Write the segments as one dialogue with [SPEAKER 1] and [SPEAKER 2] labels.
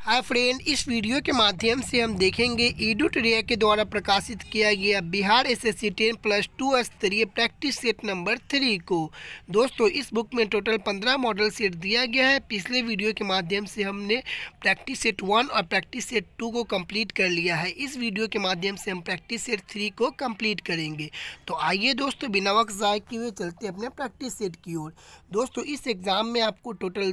[SPEAKER 1] Hi friend, इस video के माध्यम से हम देखेंगे एडुटोरिया के द्वारा प्रकाशित किया गया बिहार एसएससी 10+2 स्तरीय प्रैक्टिस सेट नंबर 3 को। दोस्तों, इस बुक में टोटल 15 मॉडल सेट दिया गया है। पिछले वीडियो के माध्यम से हमने प्रैक्टिस सेट 1 और प्रैक्टिस सेट 2 को कंप्लीट कर लिया है। इस वीडियो के माध्यम से हम प्रैक्टिस सेट 3 को कंप्लीट करेंगे। तो आइए दोस्तों, बिना वक्त ज़ाय किए हुए चलते अपने प्रैक्टिस सेट की ओर। दोस्तों, इस एग्ज़ाम में आपको टोटल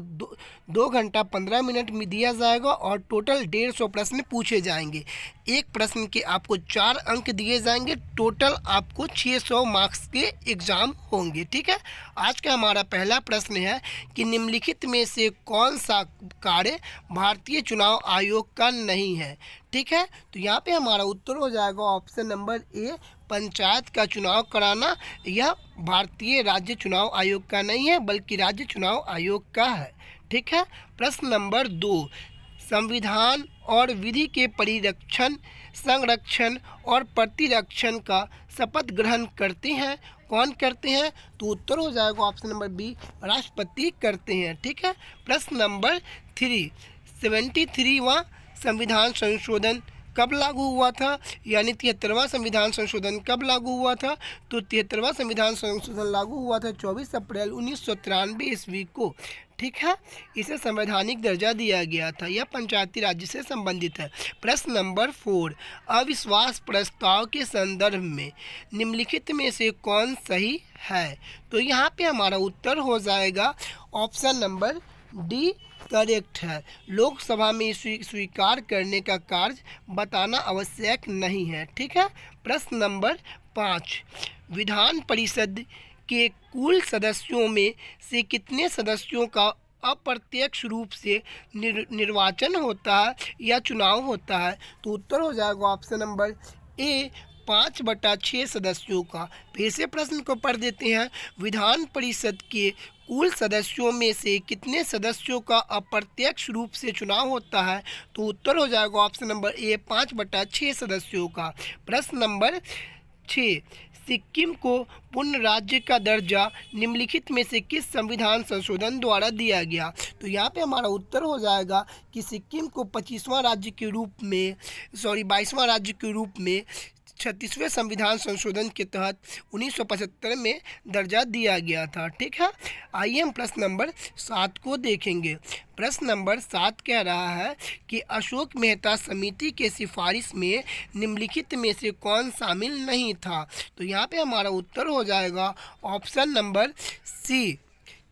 [SPEAKER 1] 2 घंटा 15 मिनट में दिया जाएगा और टोटल 150 प्रश्न पूछे जाएंगे। एक प्रश्न के आपको 4 अंक दिए जाएंगे। टोटल आपको 600 मार्क्स के एग्ज़ाम होंगे। ठीक है। आज का हमारा पहला प्रश्न है कि निम्नलिखित में से कौन सा कार्य भारतीय चुनाव आयोग का नहीं है। ठीक है। तो यहाँ पे हमारा उत्तर हो जाएगा ऑप्शन नंबर ए, पंचायत का चुनाव कराना। यह भारतीय राज्य चुनाव आयोग का नहीं है, बल्कि राज्य चुनाव आयोग का है। ठीक है। प्रश्न नंबर 2, संविधान और विधि के परिरक्षण, संरक्षण और प्रतिरक्षण का शपथ ग्रहण करते हैं। कौन करते हैं? तो उत्तर हो जाएगा ऑप्शन नंबर बी, राष्ट्रपति करते हैं। ठीक है। प्रश्न नंबर 3, 73वां संविधान संशोधन कब लागू हुआ था, यानी 73वां संविधान संशोधन कब लागू हुआ था? तो 73वां संविधान संशोधन लागू हुआ था 24 अप्रैल 1993 ईस्वी को। ठीक है। इसे संवैधानिक दर्जा दिया गया था। यह पंचायती राज्य से संबंधित है। प्रश्न नंबर 4, अविश्वास प्रस्ताव के संदर्भ में निम्नलिखित में से कौन सही है? तो यहाँ पे हमारा उत्तर हो जाएगा ऑप्शन नंबर डी, करेक्ट है। लोकसभा में स्वीकार करने का कार्य बताना आवश्यक नहीं है। ठीक है। प्रश्न नंबर 5, विधान परिषद के कुल सदस्यों में से कितने सदस्यों का अप्रत्यक्ष रूप से निर्वाचन होता है या चुनाव होता है? तो उत्तर हो जाएगा ऑप्शन नंबर ए, 5/6 सदस्यों का। फिर से प्रश्न को पढ़ देते हैं। विधान परिषद के कुल सदस्यों में से कितने सदस्यों का अप्रत्यक्ष रूप से चुनाव होता है? तो उत्तर हो जाएगा ऑप्शन नंबर ए, 5/6 सदस्यों का। प्रश्न नंबर 6, सिक्किम को पूर्ण राज्य का दर्जा निम्नलिखित में से किस संविधान संशोधन द्वारा दिया गया? तो यहाँ पे हमारा उत्तर हो जाएगा कि सिक्किम को 22वां राज्य के रूप में 22वां राज्य के रूप में 36वें संविधान संशोधन के तहत 1975 में दर्जा दिया गया था। ठीक है। आइए हम प्रश्न नंबर 7 को देखेंगे। प्रश्न नंबर 7 कह रहा है कि अशोक मेहता समिति के सिफारिश में निम्नलिखित में से कौन शामिल नहीं था? तो यहाँ पे हमारा उत्तर हो जाएगा ऑप्शन नंबर सी,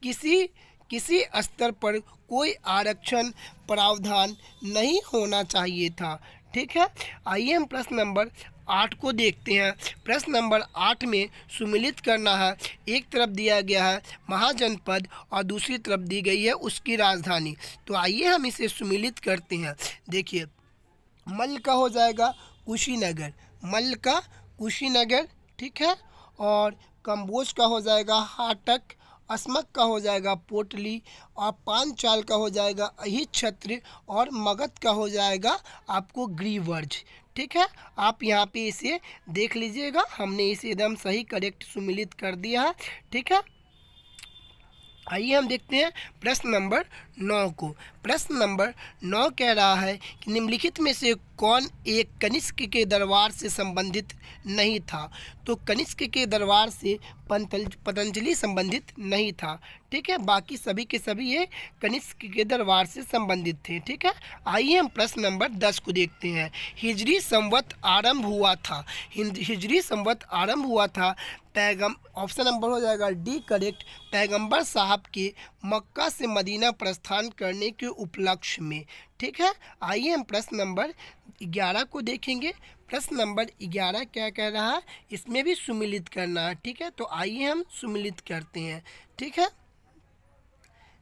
[SPEAKER 1] किसी स्तर पर कोई आरक्षण प्रावधान नहीं होना चाहिए था। ठीक है। आइए हम प्रश्न नंबर 8 को देखते हैं। प्रश्न नंबर 8 में सुमिलित करना है। एक तरफ दिया गया है महाजनपद और दूसरी तरफ दी गई है उसकी राजधानी। तो आइए हम इसे सुमिलित करते हैं। देखिए, मल्ल का हो जाएगा कुशीनगर, मल्ल का कुशीनगर। ठीक है। और कंबोज का हो जाएगा हाटक, असमक का हो जाएगा पोटली और पांचाल का हो जाएगा अहिच्छत्र और मगध का हो जाएगा आपको ग्रीवर्ज। ठीक है। आप यहाँ पे इसे देख लीजिएगा, हमने इसे एकदम सही करेक्ट सुमिलित कर दिया है। ठीक है। आइए हम देखते हैं प्रश्न नंबर 9 को। प्रश्न नंबर 9 कह रहा है कि निम्नलिखित में से कौन एक कनिष्क के दरबार से संबंधित नहीं था? तो कनिष्क के दरबार से पतंजलि संबंधित नहीं था। ठीक है। बाकी सभी के सभी ये कनिष्क के दरबार से संबंधित थे। ठीक है। आइए हम प्रश्न नंबर 10 को देखते हैं। हिजरी संवत आरंभ हुआ था, हिजरी संवत आरंभ हुआ था ऑप्शन नंबर हो जाएगा डी, करेक्ट, पैगंबर साहब के मक्का से मदीना प्रस्थान करने के उपलक्ष्य में। ठीक है। आइए हम प्रश्न नंबर 11 को देखेंगे। प्रश्न नंबर 11 क्या कह रहा है? इसमें भी सुमिलित करना है। ठीक है। तो आइए हम सुमिलित करते हैं। ठीक है।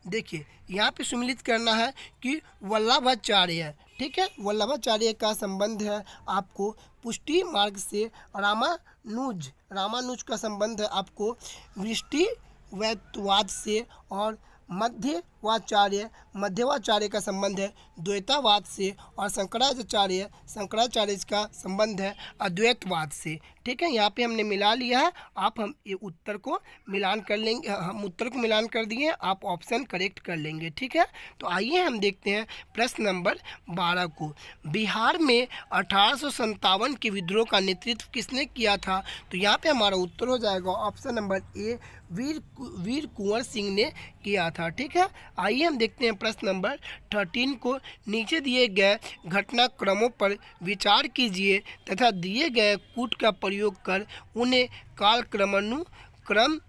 [SPEAKER 1] देखिए, यहाँ पे सुमिलित करना है कि वल्लभाचार्य, ठीक है, वल्लभाचार्य का संबंध है आपको पुष्टि मार्ग से, रामानुज का संबंध है आपको वृष्टि वैतवाद से, और मध्य वाचार्य मध्वाचार्य का संबंध है द्वैतावाद से, और शंकराचार्य का संबंध है अद्वैतवाद से। ठीक है, यहाँ पे हमने मिला लिया है। हम ये उत्तर को मिलान कर लेंगे, हम उत्तर को मिलान कर दिए, आप ऑप्शन करेक्ट कर लेंगे। ठीक है, तो आइए हम देखते हैं प्रश्न नंबर 12 को। बिहार में 1857 के विद्रोह का नेतृत्व किसने किया था? तो यहाँ पे हमारा उत्तर हो जाएगा ऑप्शन नंबर ए, वीर कुंवर सिंह ने किया था। ठीक है, आइए हम देखते हैं प्रश्न नंबर 13 को। नीचे दिए गए घटनाक्रमों पर विचार कीजिए तथा दिए गए कूट का प्रयोग कर उन्हें कालक्रम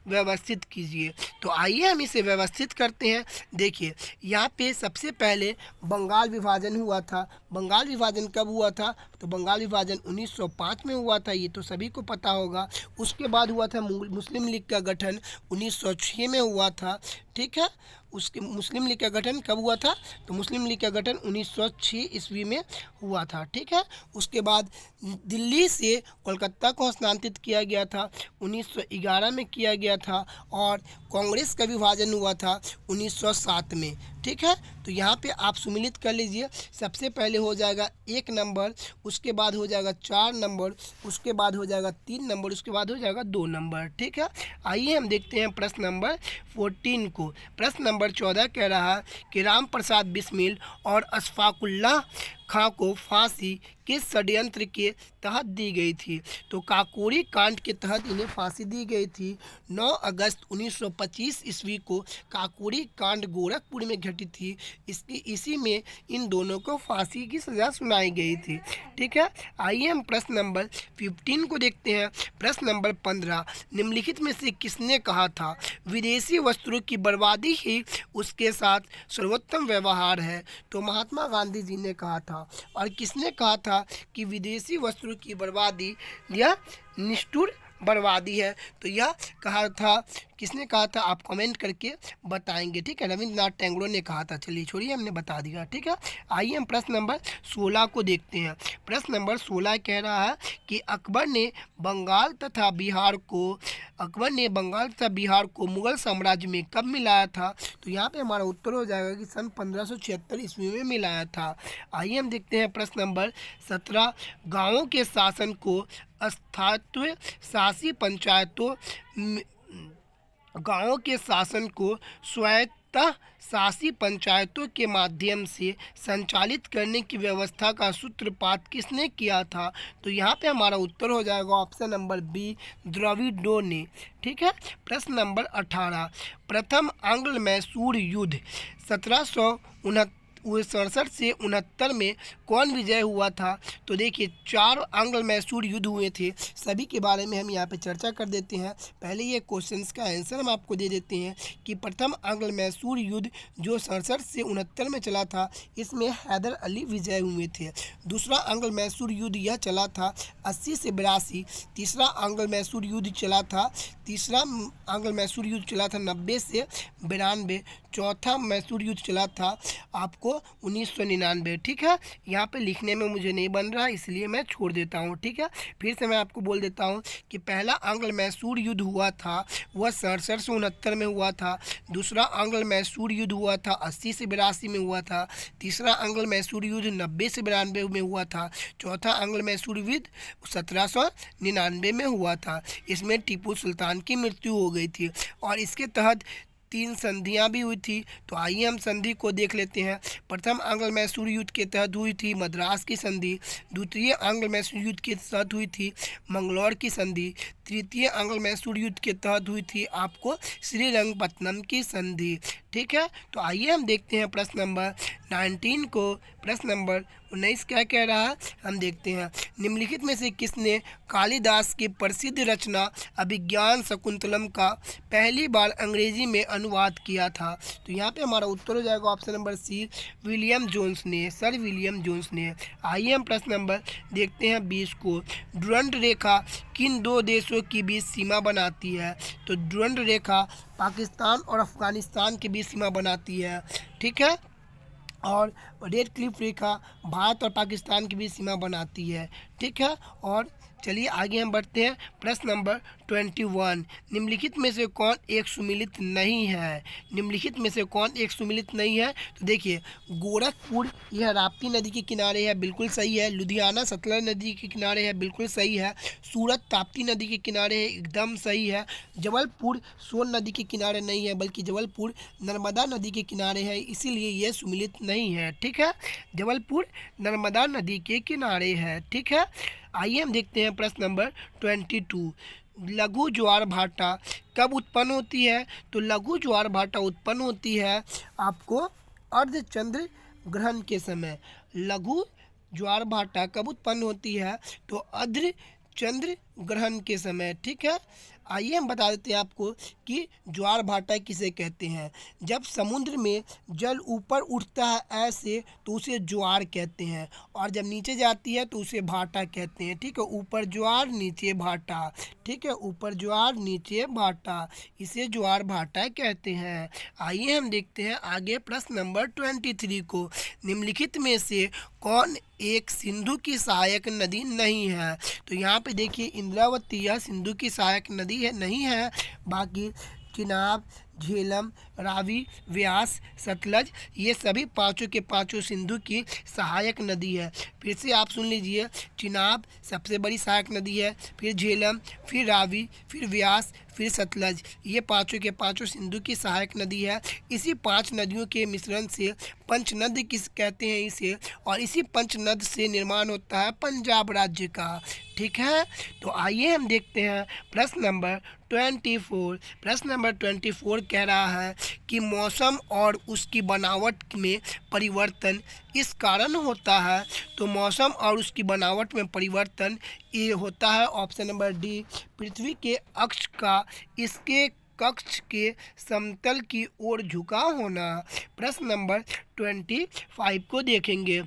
[SPEAKER 1] व्यवस्थित कीजिए। तो आइए हम इसे व्यवस्थित करते हैं। देखिए, यहाँ पे सबसे पहले बंगाल विभाजन हुआ था। बंगाल विभाजन कब हुआ था? तो बंगाल विभाजन 1905 में हुआ था, ये तो सभी को पता होगा। उसके बाद हुआ था मुस्लिम लीग का गठन 1906 में हुआ था। ठीक है, उसके मुस्लिम लीग का गठन कब हुआ था? तो मुस्लिम लीग का गठन 1906 ईस्वी में हुआ था। ठीक है, उसके बाद दिल्ली से कोलकाता को हस्तांतरित किया गया था 1911 में किया गया था, और कांग्रेस का विभाजन हुआ था 1907 में। ठीक है, तो यहाँ पे आप सुमिलित कर लीजिए। सबसे पहले हो जाएगा 1 नंबर, उसके बाद हो जाएगा 4 नंबर, उसके बाद हो जाएगा 3 नंबर, उसके बाद हो जाएगा 2 नंबर। ठीक है, आइए हम देखते हैं प्रश्न नंबर 14 को। प्रश्न नंबर 14 कह रहा है कि राम प्रसाद बिस्मिल और अशफाकुल्लाह खां को फांसी किस षड्यंत्र के तहत दी गई थी? तो काकोरी कांड के तहत इन्हें फांसी दी गई थी। 9 अगस्त 1925 ईस्वी को काकोरी कांड गोरखपुर में घटित थी। इसी में इन दोनों को फांसी की सज़ा सुनाई गई थी। ठीक है, आइए हम प्रश्न नंबर 15 को देखते हैं। प्रश्न नंबर 15, निम्नलिखित में से किसने कहा था विदेशी वस्त्रों की बर्बादी ही उसके साथ सर्वोत्तम व्यवहार है? तो महात्मा गांधी जी ने कहा था। और किसने कहा था कि विदेशी वस्त्रों की बर्बादी यह निष्ठुर बर्बादी है? तो यह कहा था, किसने कहा था आप कमेंट करके बताएंगे। ठीक है, रविंद्रनाथ टैगोर ने कहा था। चलिए छोड़िए, हमने बता दिया। ठीक है, आइए हम प्रश्न नंबर 16 को देखते हैं। प्रश्न नंबर 16 कह रहा है कि अकबर ने बंगाल तथा बिहार को मुगल साम्राज्य में कब मिलाया था? तो यहाँ पे हमारा उत्तर हो जाएगा कि सन 1576 ईस्वी में मिलाया था। आइए हम देखते हैं प्रश्न नंबर 17, गाँवों के शासन को स्थायित्व शासी पंचायतों गाँवों के शासन को स्वायत्त शासी पंचायतों के माध्यम से संचालित करने की व्यवस्था का सूत्रपात किसने किया था? तो यहाँ पे हमारा उत्तर हो जाएगा ऑप्शन नंबर बी, द्रविड़ों ने। ठीक है, प्रश्न नंबर 18, प्रथम आंग्ल मैसूर युद्ध 1767 से 69 में कौन विजय हुआ था? तो देखिए, 4 आंग्ल मैसूर युद्ध हुए थे, सभी के बारे में हम यहाँ पे चर्चा कर देते हैं। पहले ये क्वेश्चंस का आंसर हम आपको दे देते हैं कि प्रथम आंग्ल मैसूर युद्ध जो 67 से 69 में चला था, इसमें हैदर अली विजय हुए थे। दूसरा आंग्ल मैसूर युद्ध यह चला था 80 से 82। तीसरा आंग्ल मैसूर युद्ध चला था 90 से 92। चौथा मैसूर युद्ध चला था आपको 1999। ठीक है, यहाँ पे लिखने में मुझे नहीं बन रहा, इसलिए मैं छोड़ देता हूँ। ठीक है, फिर से मैं आपको बोल देता हूँ कि पहला आंग्ल मैसूर युद्ध हुआ था वह 67 से 69 में हुआ था। दूसरा आंग्ल मैसूर युद्ध हुआ था 80 से 82 में हुआ था। तीसरा आंग्ल मैसूर युद्ध 90 से 92 में हुआ था। चौथा आंग्ल मैसूर युद्ध 1799 में हुआ था। इसमें टीपू सुल्तान की मृत्यु हो गई थी, और इसके तहत 3 संधियाँ भी हुई थी। तो आइए हम संधि को देख लेते हैं। प्रथम आंग्ल मैसूर युद्ध के तहत हुई थी मद्रास की संधि। द्वितीय आंग्ल मैसूर युद्ध के तहत हुई थी मंगलौर की संधि। तृतीय आंग्ल मैसूर युद्ध के तहत हुई थी आपको श्रीरंगपट्टनम की संधि। ठीक है, तो आइए हम देखते हैं प्रश्न नंबर 19 को। प्रश्न नंबर 19 क्या कह रहा है, हम देखते हैं। निम्नलिखित में से किसने कालिदास की प्रसिद्ध रचना अभिज्ञान शकुंतलम का पहली बार अंग्रेजी में अनुवाद किया था? तो यहाँ पे हमारा उत्तर हो जाएगा option number C, William Jones ने, सर विलियम जोन्स ने। आइए हम प्रश्न नंबर देखते हैं 20 को। डुरंड रेखा किन 2 देशों के बीच सीमा बनाती है? तो डुरंड रेखा पाकिस्तान और अफगानिस्तान के बीच सीमा बनाती है। ठीक है, और रेड क्लिफ रेखा भारत और पाकिस्तान के बीच सीमा बनाती है। ठीक है, और चलिए आगे हम बढ़ते हैं। प्रश्न नंबर 21, निम्नलिखित में से कौन एक सुमिलित नहीं है? निम्नलिखित में से कौन एक सुमिलित नहीं है? तो देखिए, गोरखपुर यह राप्ती नदी के किनारे है, बिल्कुल सही है। लुधियाना सतलज नदी के किनारे है, बिल्कुल सही है। सूरत ताप्ती नदी के किनारे है, एकदम सही है। जबलपुर सोन नदी के किनारे नहीं है, बल्कि जबलपुर नर्मदा नदी के किनारे है, इसीलिए यह सुमिलित नहीं है। ठीक है, जबलपुर नर्मदा नदी के किनारे है। ठीक है, आइए हम देखते हैं प्रश्न नंबर 22, लघु ज्वार भाटा कब उत्पन्न होती है? तो लघु ज्वार भाटा उत्पन्न होती है आपको अर्धचंद्र ग्रहण के समय। लघु ज्वार भाटा कब उत्पन्न होती है? तो अर्धचंद्र ग्रहण के समय। ठीक है, आइए हम बता देते हैं आपको कि ज्वार भाटा किसे कहते हैं। जब समुद्र में जल ऊपर उठता है ऐसे तो उसे ज्वार कहते हैं, और जब नीचे जाती है तो उसे भाटा कहते हैं। ठीक है, ऊपर ज्वार नीचे भाटा। ठीक है, ऊपर ज्वार नीचे भाटा, इसे ज्वार भाटा कहते हैं। आइए हम देखते हैं आगे प्रश्न नंबर 23 को, निम्नलिखित में से कौन एक सिंधु की सहायक नदी नहीं है? तो यहाँ पे देखिए, इंद्रावती यह सिंधु की सहायक नदी है नहीं है, बाकी चिनाब, झेलम, रावी, व्यास, सतलज ये सभी पांचों के पांचों सिंधु की सहायक नदी है। फिर से आप सुन लीजिए, चिनाब सबसे बड़ी सहायक नदी है, फिर झेलम, फिर रावी, फिर व्यास, फिर सतलज, ये पांचों के पांचों सिंधु की सहायक नदी है। इसी 5 नदियों के मिश्रण से पंचनद किस कहते हैं इसे, और इसी पंचनद से निर्माण होता है पंजाब राज्य का। ठीक है, तो आइए हम देखते हैं प्रश्न नंबर 24। प्रश्न नंबर 24 कह रहा है कि मौसम और उसकी बनावट में परिवर्तन इस कारण होता है। तो मौसम और उसकी बनावट में परिवर्तन ये होता है ऑप्शन नंबर डी, पृथ्वी के अक्ष का इसके कक्ष के समतल की ओर झुका होना। प्रश्न नंबर 25 को देखेंगे।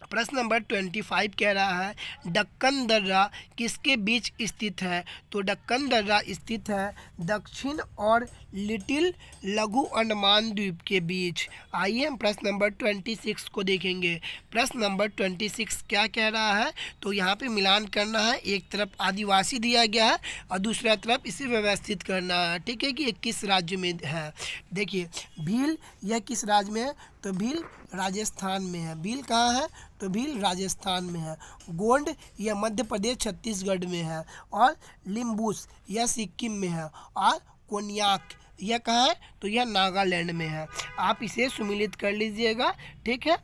[SPEAKER 1] प्रश्न नंबर 25 कह रहा है दक्कन दर्रा किसके बीच स्थित है? तो दक्कन दर्रा स्थित है दक्षिण और लिटिल लघु अंडमान द्वीप के बीच। आइए हम प्रश्न नंबर 26 को देखेंगे। प्रश्न नंबर 26 क्या कह रहा है? तो यहाँ पे मिलान करना है, एक तरफ आदिवासी दिया गया है और दूसरा तरफ इसे व्यवस्थित करना है। ठीक है, कि ये किस राज्य में है। देखिए, भील यह किस राज्य में है? तो भील राजस्थान में है। भील कहाँ है? तो भील राजस्थान में है। गोंड यह मध्य प्रदेश छत्तीसगढ़ में है, और लिम्बूस यह सिक्किम में है, और कोन्याक यह कहाँ है? तो यह नागालैंड में है। आप इसे सुमिलित कर लीजिएगा। ठीक है,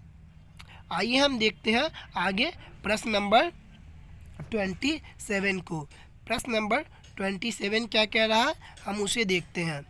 [SPEAKER 1] आइए हम देखते हैं आगे प्रश्न नंबर 27 को। प्रश्न नंबर 27 क्या कह रहा है, हम उसे देखते हैं।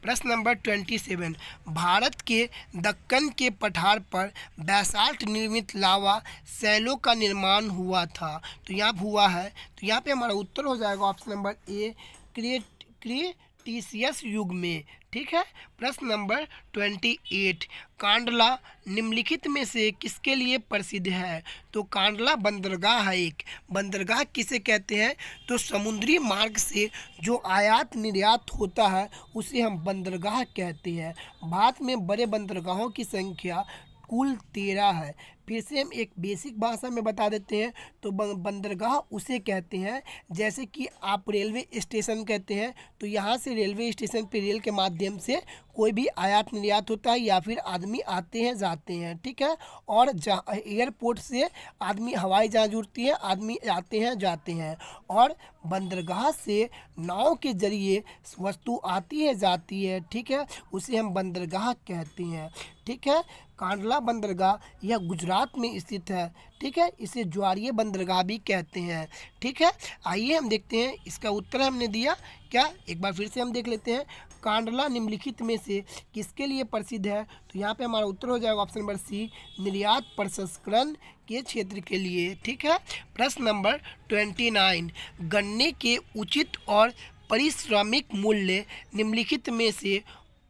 [SPEAKER 1] प्रश्न नंबर 27, भारत के दक्कन के पठार पर बैसाल्ट निर्मित लावा शैलों का निर्माण हुआ था। तो यहाँ हुआ है, तो यहाँ पे हमारा उत्तर हो जाएगा ऑप्शन नंबर ए, क्रिटेशियस युग में। ठीक है, प्रश्न नंबर 28, कांडला निम्नलिखित में से किसके लिए प्रसिद्ध है? तो कांडला बंदरगाह है एक। बंदरगाह किसे कहते हैं? तो समुद्री मार्ग से जो आयात निर्यात होता है उसे हम बंदरगाह कहते हैं। भारत में बड़े बंदरगाहों की संख्या कुल 13 है। फिर से हम एक बेसिक भाषा में बता देते हैं, तो बंदरगाह उसे कहते हैं जैसे कि आप रेलवे स्टेशन कहते हैं, तो यहाँ से रेलवे स्टेशन पे रेल के माध्यम से कोई भी आयात निर्यात होता है या फिर आदमी आते हैं जाते हैं। ठीक है, और एयरपोर्ट से आदमी हवाई जहाज उड़ती है, आदमी आते हैं जाते हैं, और बंदरगाह से नाव के जरिए वस्तु आती है जाती है। ठीक है, उसे हम बंदरगाह कहते हैं। ठीक है, कांडला बंदरगाह यह गुजरात में स्थित है। ठीक है, इसे ज्वारीय बंदरगाह भी कहते हैं। ठीक है, आइए हम देखते हैं इसका उत्तर हमने दिया क्या, एक बार फिर से हम देख लेते हैं। कांडला निम्नलिखित में से किसके लिए प्रसिद्ध है? तो यहाँ पे हमारा उत्तर हो जाएगा ऑप्शन नंबर सी, निर्यात प्रसंस्करण के क्षेत्र के लिए। ठीक है, प्रश्न नंबर 29, गन्ने के उचित और पारिश्रमिक मूल्य निम्नलिखित में से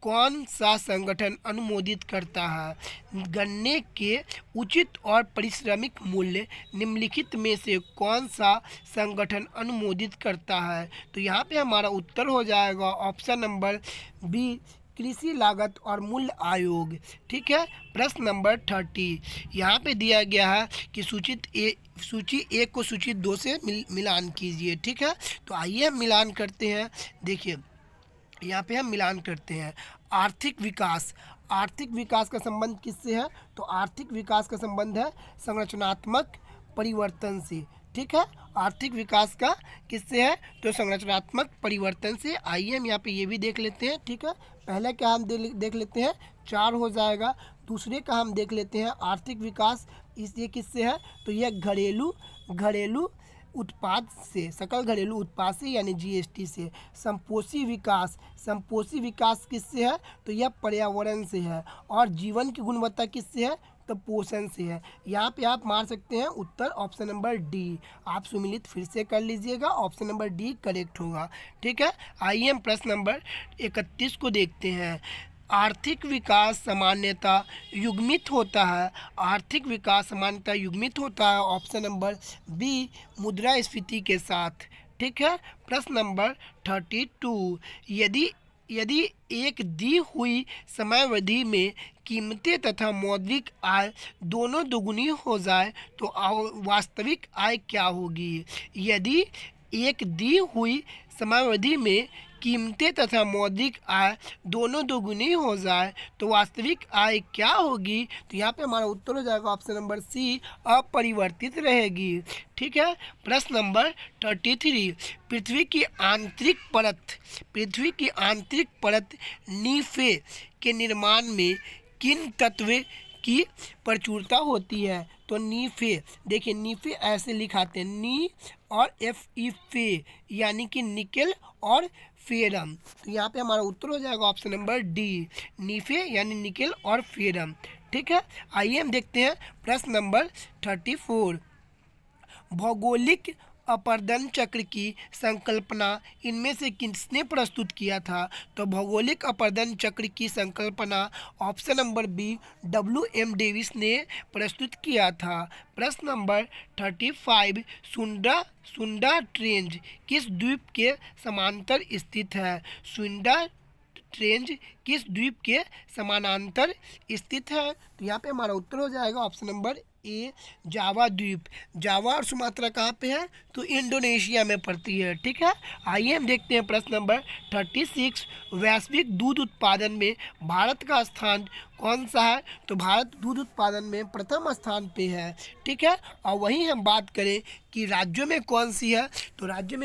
[SPEAKER 1] कौन सा संगठन अनुमोदित करता है? गन्ने के उचित और पारिश्रमिक मूल्य निम्नलिखित में से कौन सा संगठन अनुमोदित करता है? तो यहाँ पे हमारा उत्तर हो जाएगा ऑप्शन नंबर बी, कृषि लागत और मूल्य आयोग। ठीक है, प्रश्न नंबर 30 यहाँ पे दिया गया है कि सूची एक को सूची 2 से मिलान कीजिए। ठीक है, तो आइए हम मिलान करते हैं। देखिए यहाँ पे हम मिलान करते हैं। आर्थिक विकास, आर्थिक विकास का संबंध किससे है? तो आर्थिक विकास का संबंध है संरचनात्मक परिवर्तन से। ठीक है, आर्थिक विकास का किससे है? तो संरचनात्मक परिवर्तन से। आइए हम यहाँ पे ये भी देख लेते हैं। ठीक है, पहले क्या हम देख लेते हैं, 4 हो जाएगा। दूसरे का हम देख लेते हैं आर्थिक विकास, ये किससे है? तो यह घरेलू उत्पाद से, सकल घरेलू उत्पाद से यानी जीएसटी से। संपोषी विकास किससे है? तो यह पर्यावरण से है। और जीवन की गुणवत्ता किससे है? तो पोषण से है। यहाँ पे आप मार सकते हैं उत्तर ऑप्शन नंबर डी। आप सुमिलित फिर से कर लीजिएगा, ऑप्शन नंबर डी करेक्ट होगा। ठीक है, आइए हम प्रश्न नंबर 31 को देखते हैं। आर्थिक विकास सामान्यतः युग्मित होता है। आर्थिक विकास सामान्यतः युग्मित होता है, ऑप्शन नंबर बी मुद्रास्फीति के साथ। ठीक है, प्रश्न नंबर 32 यदि एक दी हुई समयावधि में कीमतें तथा मौद्रिक आय दोनों दोगुनी हो जाए तो वास्तविक आय क्या होगी? यदि एक दी हुई समयावधि में कीमतें तथा मौद्रिक आय दोनों दोगुनी हो जाए तो वास्तविक आय क्या होगी? तो यहाँ पे हमारा उत्तर हो जाएगा ऑप्शन नंबर सी, अपरिवर्तित रहेगी। ठीक है, प्रश्न नंबर 33 पृथ्वी की आंतरिक परत नीफे के निर्माण में किन तत्व की प्रचुरता होती है? तो नीफे, देखिए नीफे ऐसे लिखाते हैं, नी और एफ ई फे, यानी कि निकेल और फेरम। तो यहाँ पे हमारा उत्तर हो जाएगा ऑप्शन नंबर डी, नीफे यानी निकेल और फेरम। ठीक है, आइए हम देखते हैं प्रश्न नंबर 34 भौगोलिक अपर्दन चक्र की संकल्पना इनमें से किसने प्रस्तुत किया था? तो भौगोलिक अपर्दन चक्र की संकल्पना option number B WM Davis ने प्रस्तुत किया था। प्रश्न नंबर 35 सुंडा ट्रेंच किस द्वीप के समांतर स्थित है? सुंडा ट्रेंच किस द्वीप के समानांतर स्थित है? तो यहाँ पे हमारा उत्तर हो जाएगा ऑप्शन नंबर ए, जावा द्वीप। जावा और सुमात्रा कहाँ पे है? तो इंडोनेशिया में पड़ती है। ठीक है, आइए हम देखते हैं प्रश्न नंबर 36 वैश्विक दूध उत्पादन में भारत का स्थान कौन सा है? तो भारत दूध उत्पादन में प्रथम स्थान पे है। ठीक है, और वहीं हम बात करें कि राज्यों में कौन सी है, तो राज्यों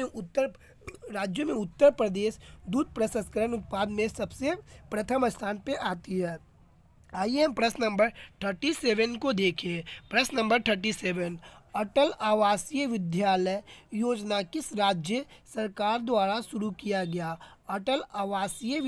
[SPEAKER 1] में उत्तर प्रदेश दूध प्रसंस्करण उत्पाद में सबसे प्रथम स्थान पे आती है। आइए हम प्रश्न नंबर 37 को देखें। प्रश्न नंबर 37 अटल आवासीय विद्यालय योजना किस राज्य सरकार द्वारा शुरू किया गया? अटल आवासीय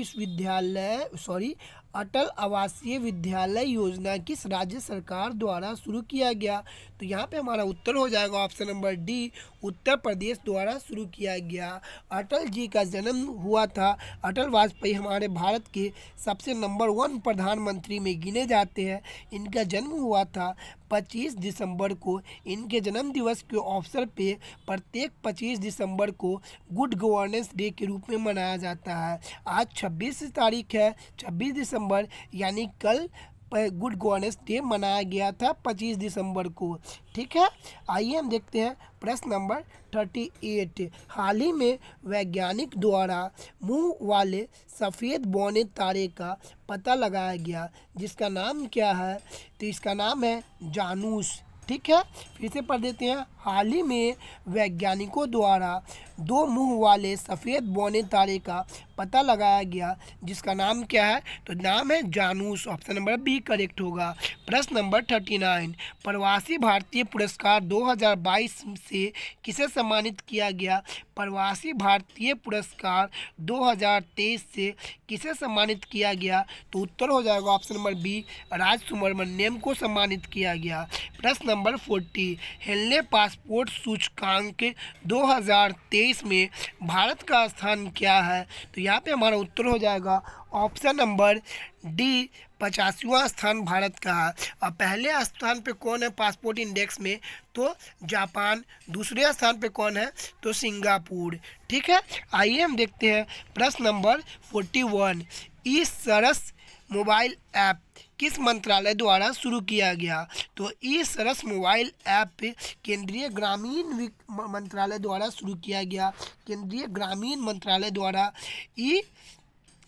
[SPEAKER 1] विद्यालय योजना किस राज्य सरकार द्वारा शुरू किया गया? तो यहाँ पे हमारा उत्तर हो जाएगा option number D, Uttar Pradesh द्वारा शुरू किया गया। अटल जी का जन्म हुआ था, अटल वाजपेयी हमारे भारत के सबसे नंबर 1 प्रधानमंत्री में गिने जाते हैं। इनका जन्म हुआ था 25 दिसंबर को। इनके जन्म दिवस के अवसर पे प्रत्येक 25 दिसंबर को गुड गवर्नेंस डे के रूप में मनाया जाता है। आज 26 तारीख है, 26 दिसंबर, यानी कल गुड गवर्नेंस डे मनाया गया था 25 दिसंबर को। ठीक है, आइए हम देखते हैं प्रश्न नंबर 38 हाल ही में वैज्ञानिक द्वारा मुंह वाले सफ़ेद बौने तारे का पता लगाया गया, जिसका नाम क्या है? तो इसका नाम है जानूस। ठीक है, फिर से पढ़ देते हैं। हाल ही में वैज्ञानिकों द्वारा 2 मुंह वाले सफ़ेद बौने तारे का पता लगाया गया, जिसका नाम क्या है? तो नाम है जानूस, ऑप्शन नंबर बी करेक्ट होगा। प्रश्न नंबर 39 प्रवासी भारतीय पुरस्कार 2022 से किसे सम्मानित किया गया? प्रवासी भारतीय पुरस्कार 2023 से किसे सम्मानित किया गया? तो उत्तर हो जाएगा ऑप्शन नंबर बी, राज सुब्रमण्यम को सम्मानित किया गया। प्रश्न नंबर 40 हेनले पासपोर्ट सूचकांक 2023 में भारत का स्थान क्या है? तो यहाँ पे हमारा उत्तर हो जाएगा ऑप्शन नंबर डी, 85वां स्थान भारत का है। और पहले स्थान पे कौन है पासपोर्ट इंडेक्स में? तो जापान। दूसरे स्थान पे कौन है? तो सिंगापुर। ठीक है, आइए हम देखते हैं प्रश्न नंबर 41 ई सरस मोबाइल ऐप किस मंत्रालय द्वारा शुरू किया गया? तो ई सरस मोबाइल ऐप केंद्रीय ग्रामीण मंत्रालय द्वारा शुरू किया गया। केंद्रीय ग्रामीण मंत्रालय द्वारा ई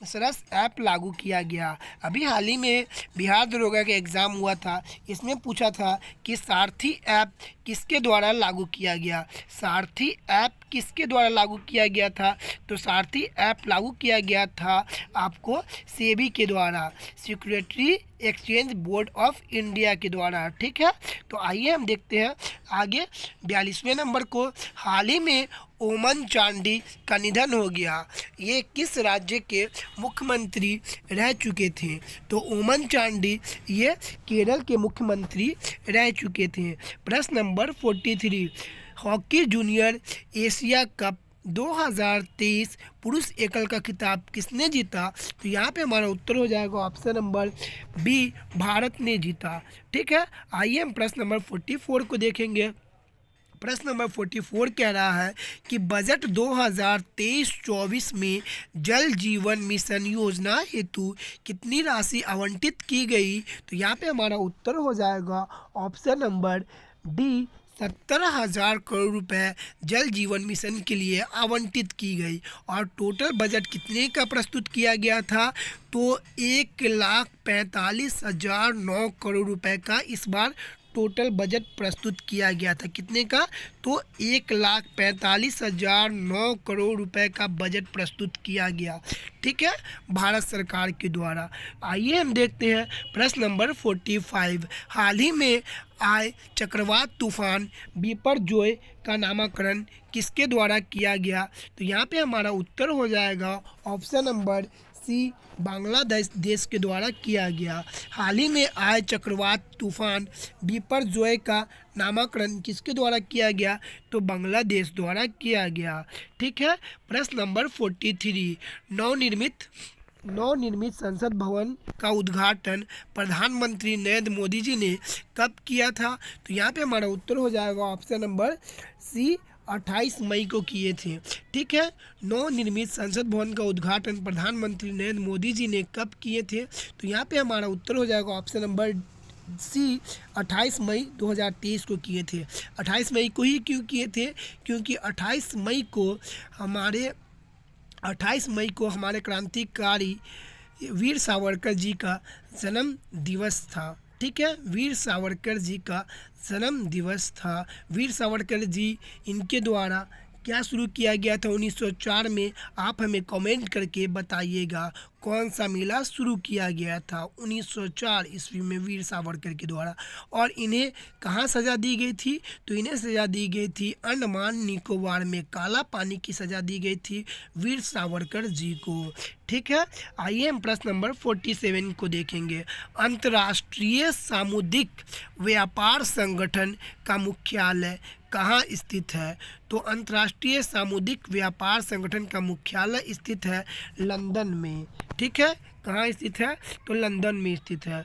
[SPEAKER 1] सरस ऐप लागू किया गया। अभी हाल ही में बिहार दरोगा का एग्ज़ाम हुआ था, इसमें पूछा था कि सारथी ऐप किसके द्वारा लागू किया गया? सारथी ऐप किसके द्वारा लागू किया गया था? तो सारथी ऐप लागू किया गया था आपको सेबी के द्वारा, security exchange board of India के द्वारा। ठीक है, तो आइए हम देखते हैं आगे 42वें नंबर को। हाल ही में ओमन चांडी का निधन हो गया। ये किस राज्य के मुख्यमंत्री रह चुके थे? तो ओमन चांडी ये केरल के मुख्यमंत्री रह चुके थे। प्रश्न number 43, hockey junior Asia cup 2023 पुरुष एकल का खिताब किसने जीता? तो यहाँ पे हमारा उत्तर हो जाएगा ऑप्शन नंबर बी, भारत ने जीता। ठीक है, आइए हम प्रश्न नंबर 44 को देखेंगे। प्रश्न नंबर 44 कह रहा है कि बजट 2023-24 में जल जीवन मिशन योजना हेतु कितनी राशि आवंटित की गई? तो यहाँ पे हमारा उत्तर हो जाएगा ऑप्शन नंबर डी, 70,000 करोड़ रुपए जल जीवन मिशन के लिए आवंटित की गई। और टोटल बजट कितने का प्रस्तुत किया गया था? तो 1,45,009 करोड़ रुपए का इस बार टोटल बजट प्रस्तुत किया गया था। कितने का? तो 1,45,009 करोड़ रुपए का बजट प्रस्तुत किया गया। ठीक है, भारत सरकार के द्वारा। आइए हम देखते हैं प्रश्न नंबर 45, हाल ही में आए चक्रवात तूफान बिपरजॉय का नामकरण किसके द्वारा किया गया? तो यहाँ पे हमारा उत्तर हो जाएगा ऑप्शन नंबर सी, बांग्लादेश देश के द्वारा किया गया। हाल ही में आए चक्रवात तूफान बिपरजॉय का नामकरण किसके द्वारा किया गया? तो बांग्लादेश द्वारा किया गया। ठीक है, प्रश्न नंबर 43, नवनिर्मित संसद भवन का उद्घाटन प्रधानमंत्री नरेंद्र मोदी जी ने कब किया था? तो यहाँ पे हमारा उत्तर हो जाएगा ऑप्शन नंबर सी, 28 मई को किए थे। ठीक है, नवनिर्मित संसद भवन का उद्घाटन प्रधानमंत्री नरेंद्र मोदी जी ने कब किए थे? तो यहाँ पे हमारा उत्तर हो जाएगा ऑप्शन नंबर सी, 28 मई 2023 को किए थे। 28 मई को ही क्यों किए थे? क्योंकि 28 मई को हमारे क्रांतिकारी वीर सावरकर जी का जन्म दिवस था। ठीक है, वीर सावरकर जी का जन्म दिवस था। वीर सावरकर जी, इनके द्वारा क्या शुरू किया गया था 1904 में? आप हमें कमेंट करके बताइएगा कौन सा मेला शुरू किया गया था 1904 ईस्वी में वीर सावरकर के द्वारा। और इन्हें कहाँ सज़ा दी गई थी? तो इन्हें सज़ा दी गई थी अंडमान निकोबार में, काला पानी की सज़ा दी गई थी वीर सावरकर जी को। ठीक है, आइए हम प्रश्न नंबर 47 को देखेंगे। अंतर्राष्ट्रीय सामुद्रिक व्यापार संगठन का मुख्यालय कहाँ स्थित है? तो अंतर्राष्ट्रीय सामुद्रिक व्यापार संगठन का मुख्यालय स्थित है लंदन में। ठीक है, कहाँ स्थित है? तो लंदन में स्थित है।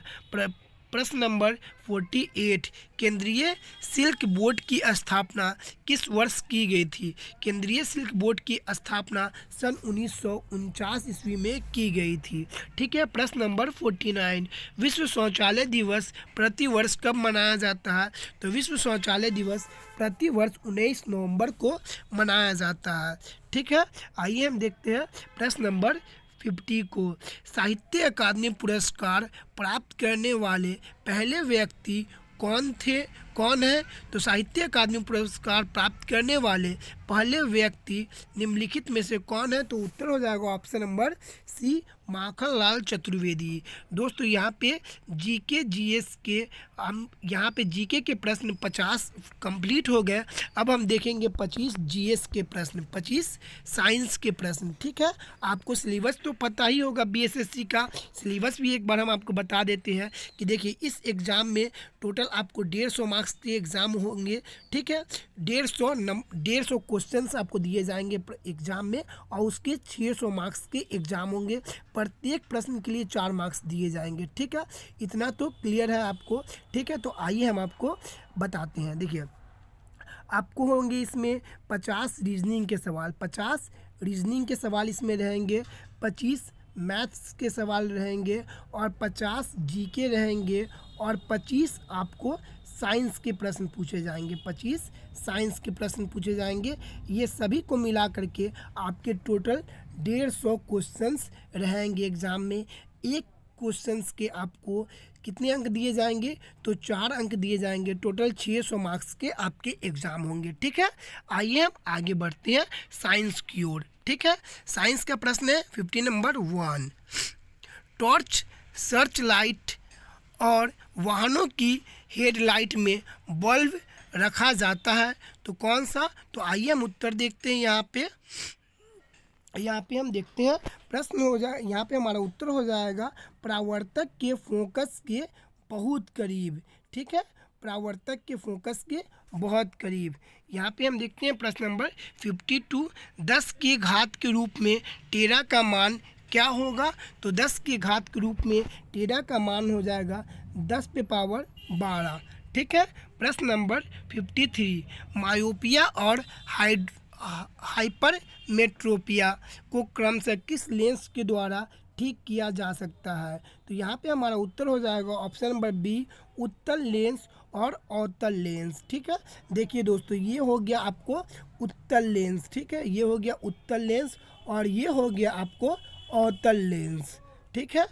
[SPEAKER 1] प्रश्न नंबर 48, केंद्रीय सिल्क बोर्ड की स्थापना किस वर्ष की गई थी? केंद्रीय सिल्क बोर्ड की स्थापना सन 1949 ईस्वी में की गई थी। ठीक है, प्रश्न नंबर 49, विश्व शौचालय दिवस प्रतिवर्ष कब मनाया जाता है? तो विश्व शौचालय दिवस प्रतिवर्ष 19 नवंबर को मनाया जाता है। ठीक है, आइए हम देखते हैं प्रश्न नंबर 50 को। साहित्य अकादमी पुरस्कार प्राप्त करने वाले पहले व्यक्ति कौन है? तो साहित्य अकादमी पुरस्कार प्राप्त करने वाले पहले व्यक्ति निम्नलिखित में से कौन है? तो उत्तर हो जाएगा option number C, Makhanlal Chaturvedi. दोस्तों, यहाँ पे जीके जीएस के यहाँ पे जीके के प्रश्न 50 कंप्लीट हो गए। अब हम देखेंगे 25 जीएस के प्रश्न, 25 साइंस के प्रश्न। ठीक है, आपको सिलेबस तो पता ही होगा बीएसएससी का। सिलेबस भी एक बार हम आपको बता देते हैं कि देखिए, इस एग्ज़ाम में टोटल आपको 150 मार्क्स के एग्ज़ाम होंगे। ठीक है, 150 क्वेश्चंस आपको दिए जाएंगे एग्ज़ाम में, और उसके 600 मार्क्स के एग्ज़ाम होंगे। प्रत्येक प्रश्न के लिए 4 मार्क्स दिए जाएंगे। ठीक है, इतना तो क्लियर है आपको। ठीक है, तो आइए हम आपको बताते हैं। देखिए, आपको होंगे इसमें 50 रीजनिंग के सवाल, 50 रीजनिंग के सवाल इसमें रहेंगे, 25 मैथ्स के सवाल रहेंगे और 50 जीके रहेंगे और 25 आपको साइंस के प्रश्न पूछे जाएंगे। 25 साइंस के प्रश्न पूछे जाएंगे। ये सभी को मिला करके आपके टोटल 150 क्वेश्चंस रहेंगे एग्ज़ाम में। एक क्वेश्चंस के आपको कितने अंक दिए जाएंगे? तो 4 अंक दिए जाएंगे। टोटल 600 मार्क्स के आपके एग्ज़ाम होंगे। ठीक है, आइए हम आगे बढ़ते हैं साइंस की ओर। ठीक है, साइंस का प्रश्न है 50 नंबर 1। टॉर्च, सर्च लाइट और वाहनों की हेडलाइट में बल्ब रखा जाता है तो कौन सा? तो आइए हम उत्तर देखते हैं। यहाँ पे हम देखते हैं प्रश्न हो जाए, यहाँ पे हमारा उत्तर हो जाएगा परावर्तक के फोकस के बहुत करीब। ठीक है, परावर्तक के फोकस के बहुत करीब। यहाँ पे हम देखते हैं प्रश्न नंबर 52। 10 के घात के रूप में टेरा का मान क्या होगा? तो 10 के घात के रूप में टेरा का मान हो जाएगा 10 पे पावर 12। ठीक है, प्रश्न नंबर 53। मायोपिया और हाइपरमेट्रोपिया को क्रमशः किस लेंस के द्वारा ठीक किया जा सकता है? तो यहाँ पे हमारा उत्तर हो जाएगा ऑप्शन नंबर बी, उत्तल लेंस और अवतल लेंस। ठीक है, देखिए दोस्तों, ये हो गया आपको उत्तल लेंस। ठीक है, ये हो गया उत्तल लेंस और ये हो गया आपको अवतल लेंस। ठीक है,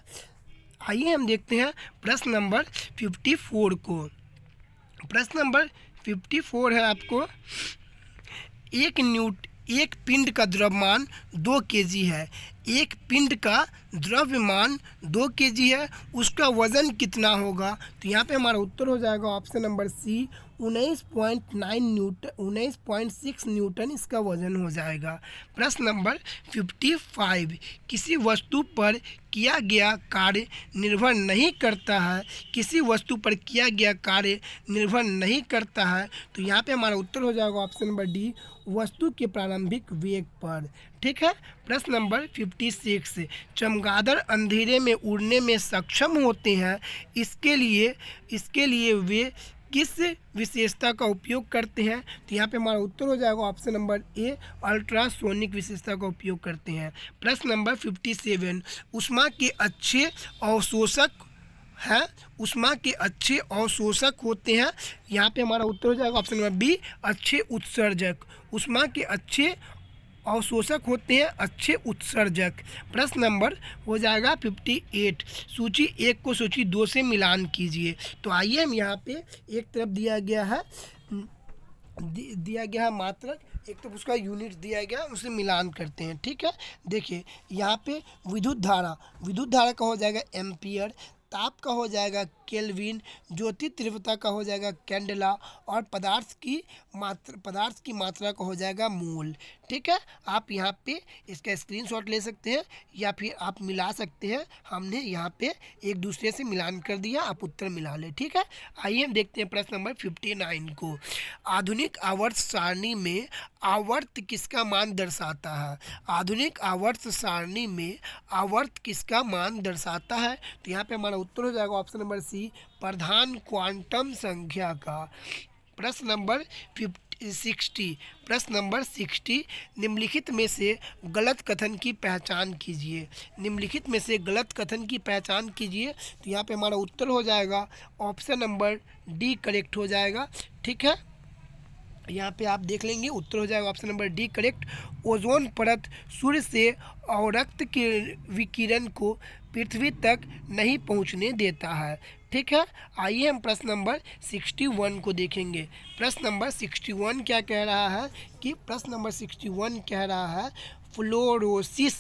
[SPEAKER 1] आइए हम देखते हैं प्रश्न नंबर 54 को। प्रश्न नंबर 54 है आपको, एक पिंड का द्रव्यमान 2 kg है। एक पिंड का द्रव्यमान 2 kg है, उसका वजन कितना होगा? तो यहाँ पे हमारा उत्तर हो जाएगा ऑप्शन नंबर सी, 19.6 न्यूटन इसका वजन हो जाएगा। प्रश्न नंबर 55। किसी वस्तु पर किया गया कार्य निर्भर नहीं करता है। किसी वस्तु पर किया गया कार्य निर्भर नहीं करता है तो यहाँ पे हमारा उत्तर हो जाएगा ऑप्शन नंबर डी, वस्तु के प्रारंभिक वेग पर। ठीक है, प्रश्न नंबर 56। चमगादड़ अंधेरे में उड़ने में सक्षम होते हैं, इसके लिए वे किस विशेषता का उपयोग करते हैं? तो यहाँ पे हमारा उत्तर हो जाएगा ऑप्शन नंबर ए, अल्ट्रासोनिक विशेषता का उपयोग करते हैं। प्रश्न नंबर 57। ऊष्मा के अच्छे अवशोषक हैं, ऊष्मा के अच्छे अवशोषक होते हैं। यहाँ पे हमारा उत्तर हो जाएगा ऑप्शन नंबर बी, अच्छे उत्सर्जक। ऊष्मा के अच्छे अवशोषक होते हैं अच्छे उत्सर्जक। प्रश्न नंबर हो जाएगा 58। सूची 1 को सूची 2 से मिलान कीजिए। तो आइए हम यहाँ पे एक तरफ दिया गया है मात्रक, एक तरफ उसका यूनिट दिया गया, उसे मिलान करते हैं। ठीक है, देखिए यहाँ पे विद्युत धारा का हो जाएगा एम्पियर, ताप का हो जाएगा केल्विन, ज्योति तीव्रता का हो जाएगा कैंडेला और पदार्थ की मात्रा का हो जाएगा मोल। ठीक है, आप यहाँ पे इसका स्क्रीनशॉट ले सकते हैं या फिर आप मिला सकते हैं। हमने यहाँ पे एक दूसरे से मिलान कर दिया, आप उत्तर मिला लें। ठीक है, आइए हम देखते हैं प्रश्न नंबर 59 को। आधुनिक आवर्त सारणी में आवर्त किसका मान दर्शाता है? आधुनिक आवर्त सारणी में आवर्त किसका मान दर्शाता है? तो यहाँ पे हमारा उत्तर हो जाएगा ऑप्शन नंबर सी, प्रधान क्वांटम संख्या का। प्रश्न नंबर 60। निम्नलिखित में से गलत कथन की पहचान कीजिए। निम्नलिखित में से गलत कथन की पहचान कीजिए। तो यहाँ पे हमारा उत्तर हो जाएगा ऑप्शन नंबर डी करेक्ट हो जाएगा। ठीक है, यहाँ पे आप देख लेंगे उत्तर हो जाएगा option number D correct. Ozone परत सूर्य से अवरक्त के विकिरण को पृथ्वी तक नहीं पहुँचने देता है। ठीक है, आइए हम प्रश्न नंबर 61 को देखेंगे। प्रश्न नंबर 61 क्या कह रहा है कि प्रश्न नंबर 61 कह रहा है फ्लोरोसिस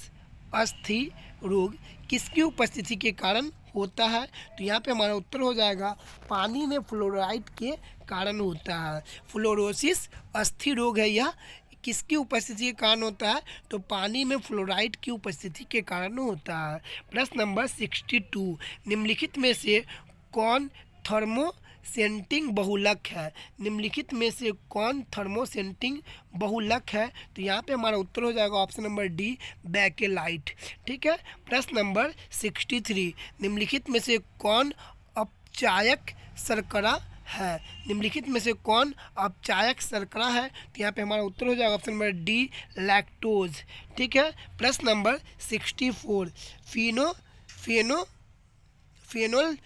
[SPEAKER 1] अस्थि रोग किसकी उपस्थिति के कारण होता है? तो यहाँ पे हमारा उत्तर हो जाएगा पानी में फ्लोराइड के कारण होता है। फ्लोरोसिस अस्थि रोग है, यह किसकी उपस्थिति के कारण होता है? तो पानी में फ्लोराइड की उपस्थिति के कारण होता है। प्रश्न नंबर 62। निम्नलिखित में से कौन थर्मोसेंटिंग बहुलक है? निम्नलिखित में से कौन थर्मोसेंटिंग बहुलक है? तो यहाँ पे हमारा उत्तर हो जाएगा ऑप्शन नंबर डी, बैकेलाइट। ठीक है, प्रश्न नंबर 63। निम्नलिखित में से कौन अपचायक शर्करा है। निम्नलिखित में से कौन अपचायक शर्करा है? तो यहाँ पे हमारा उत्तर हो जाएगा ऑप्शन नंबर डी, लैक्टोज। ठीक है। प्रश्न नंबर 64, फिनो फेनो फेनोल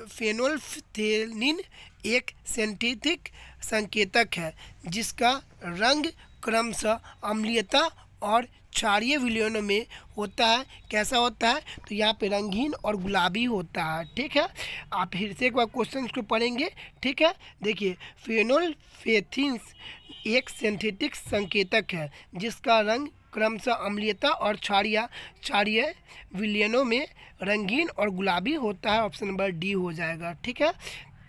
[SPEAKER 1] फेनोल्फथेनिन एक सिंथेटिक संकेतक है जिसका रंग क्रमशः अम्लीयता और क्षारीय विलयन में होता है। कैसा होता है? तो यहाँ पे रंगीन और गुलाबी होता है। ठीक है। आप फिर से एक बार क्वेश्चन को पढ़ेंगे। ठीक है। देखिए, फेनोल्फेथिन्स एक सिंथेटिक संकेतक है जिसका रंग क्रमशः अम्लीयता और क्षारीय विलयनों में रंगीन और गुलाबी होता है। ऑप्शन नंबर डी हो जाएगा। ठीक है।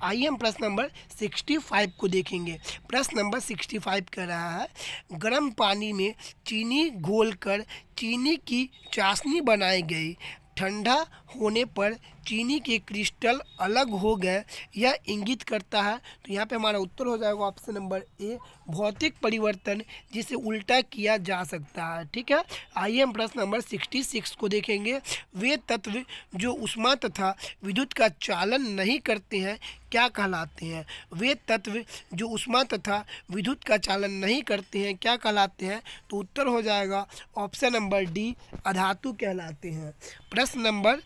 [SPEAKER 1] आइए हम प्रश्न नंबर 65 को देखेंगे। प्रश्न नंबर 65 कह रहा है, गर्म पानी में चीनी घोलकर चीनी की चाशनी बनाई गई, ठंडा होने पर चीनी के क्रिस्टल अलग हो गए, यह इंगित करता है। तो यहाँ पे हमारा उत्तर हो जाएगा ऑप्शन नंबर ए, भौतिक परिवर्तन जिसे उल्टा किया जा सकता है। ठीक है। आइए हम प्रश्न नंबर 66 को देखेंगे। वे तत्व जो ऊष्मा तथा विद्युत का चालन नहीं करते हैं क्या कहलाते हैं? वे तत्व जो ऊष्मा तथा विद्युत का चालन नहीं करते हैं क्या कहलाते हैं? तो उत्तर हो जाएगा ऑप्शन नंबर डी, अधातु कहलाते हैं। प्रश्न नंबर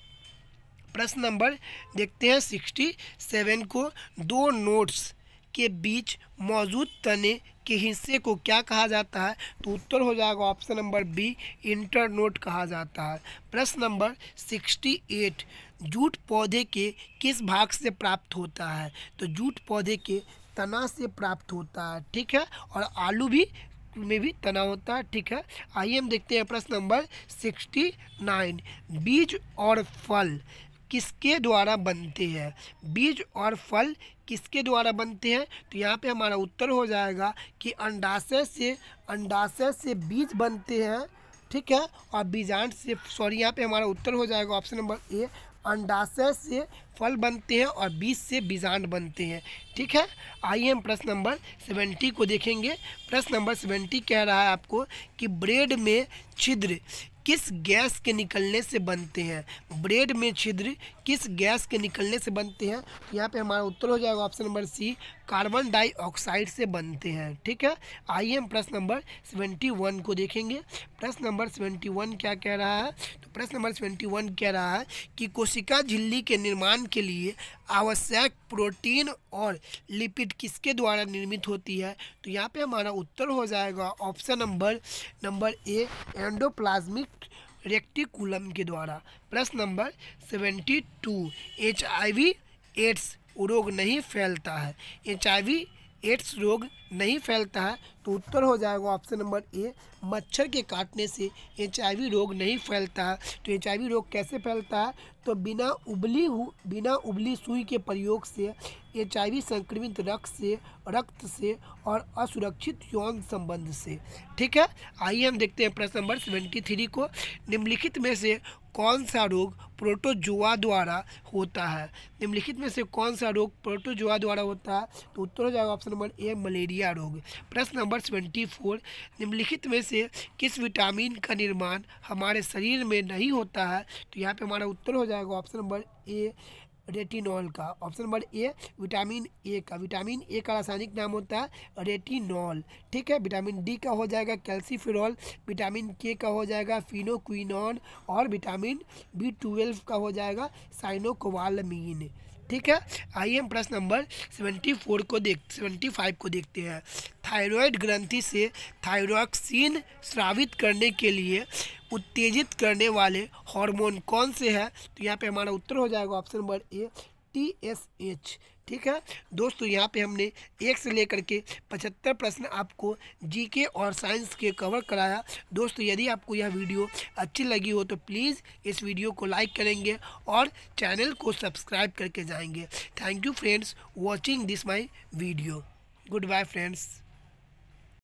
[SPEAKER 1] देखते हैं 67 को। दो नोट्स के बीच मौजूद तने के हिस्से को क्या कहा जाता है? तो उत्तर हो जाएगा ऑप्शन नंबर बी, इंटरनोड कहा जाता है। प्रश्न नंबर 68, जूट पौधे के किस भाग से प्राप्त होता है? तो जूट पौधे के तना से प्राप्त होता है। ठीक है। और आलू भी में भी तना होता है। ठीक है। आइए हम देखते हैं प्रश्न नंबर 69, बीज और फल किसके द्वारा बनते हैं? बीज और फल किसके द्वारा बनते हैं? तो यहाँ पे हमारा उत्तर हो जाएगा कि अंडाशय से बीज बनते हैं। ठीक है। और बीजांड से, यहाँ पे हमारा उत्तर हो जाएगा ऑप्शन नंबर ए, अंडाशय से फल बनते हैं और बीज से बीजांड बनते हैं। ठीक है। आइए हम प्रश्न नंबर 70 को देखेंगे। प्रश्न नंबर 70 कह रहा है आपको कि ब्रेड में छिद्र किस गैस के निकलने से बनते हैं? ब्रेड में छिद्र किस गैस के निकलने से बनते हैं? यहाँ पे हमारा उत्तर हो जाएगा option number C, carbon dioxide से बनते हैं। ठीक है। आइए हम प्रश्न नंबर 71 को देखेंगे। प्रश्न नंबर 71 क्या कह रहा है? तो प्रश्न नंबर 71 कह रहा है कि कोशिका झिल्ली के निर्माण के लिए आवश्यक प्रोटीन और लिपिड किसके द्वारा निर्मित होती है? तो यहाँ पे हमारा उत्तर हो जाएगा ऑप्शन नंबर ए, एंडोप्लाज्मिक रेक्टिकुलम के द्वारा। प्रश्न नंबर 72, HIV एड्स रोग नहीं फैलता है? HIV एड्स रोग नहीं फैलता है। तो उत्तर हो जाएगा ऑप्शन नंबर ए, मच्छर के काटने से HIV रोग नहीं फैलता है। तो HIV रोग कैसे फैलता है? तो बिना उबली सुई के प्रयोग से, HIV संक्रमित रक्त से और असुरक्षित यौन संबंध से। ठीक है। आइए हम देखते हैं प्रश्न नंबर 73 को। निम्नलिखित में से कौन सा रोग प्रोटोजोआ द्वारा होता है? निम्नलिखित में से कौन सा रोग प्रोटोजोआ द्वारा होता है? तो उत्तर हो जाएगा ऑप्शन नंबर ए, मलेरिया रोग। प्रश्न नंबर 74, निम्नलिखित में से किस विटामिन का निर्माण हमारे शरीर में नहीं होता है? तो यहाँ पे हमारा उत्तर हो जाएगा ऑप्शन नंबर ए, रेटिनॉल का। Option number A, vitamin A का। विटामिन ए का रासायनिक नाम होता है रेटिनॉल। ठीक है। विटामिन डी का हो जाएगा कैल्सीफेरॉल, विटामिन के का हो जाएगा फिनोक्विनोन और विटामिन B12 का हो जाएगा साइनोकोबालामीन। ठीक है। आइए हम प्रश्न नंबर 75 को देखते हैं। थायराइड ग्रंथि से थायरॉक्सिन स्रावित करने के लिए उत्तेजित करने वाले हार्मोन कौन से हैं? तो यहाँ पे हमारा उत्तर हो जाएगा ऑप्शन नंबर ए, TSH। ठीक है। दोस्तों, यहाँ पे हमने 1 से लेकर के 75 प्रश्न आपको जीके और साइंस के कवर कराया। दोस्तों, यदि आपको यह वीडियो अच्छी लगी हो तो प्लीज़ इस वीडियो को लाइक करेंगे और चैनल को सब्सक्राइब करके जाएंगे। Thank you friends watching this my video. Good bye friends.